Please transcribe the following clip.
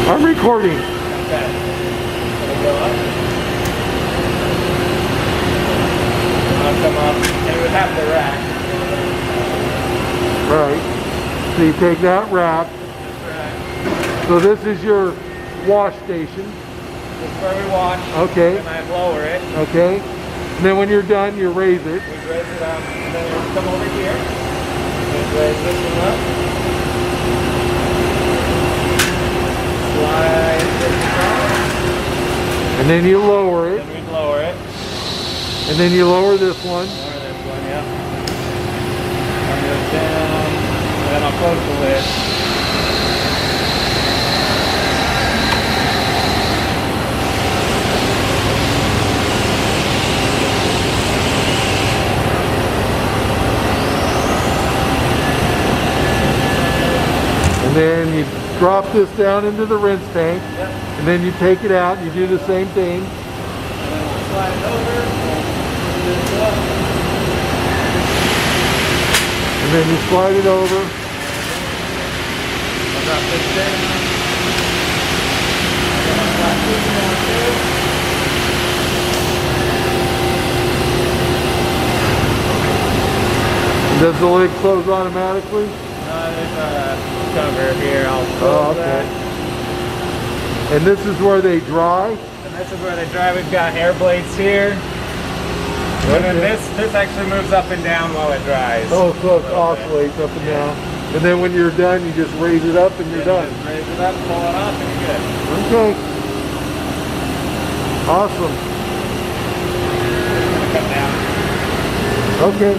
I'm recording. Okay. It'll go up. I'll come up. And it would have the rack. Right. So you take that rack. This rack. So this is your wash station. This is where we wash. Okay. And I lower it. Okay. And then when you're done, you raise it. We raise it up. And then we come over here. And raise this one up. Slide this down. And then you lower it. Then we lower it. And then you lower this one. Lower this one, yeah. Bring this down. And then I'll close the lid. And then you drop this down into the rinse tank. Yep. And then you take it out. You do the same thing. And then we'll slide it over. We'll this up. And then you slide it over. I'll drop this down. And then I'll slide this down too. Does the lid close automatically? There's a cover here. I'll close that. And this is where they dry? And this is where they dry. We've got air blades here. And then this actually moves up and down while it dries. Oh, so it oscillates up and down. And then when you're done, you just raise it up and you're done. Just raise it up, pull it off, and you're good. Okay. Awesome. Come down. Okay.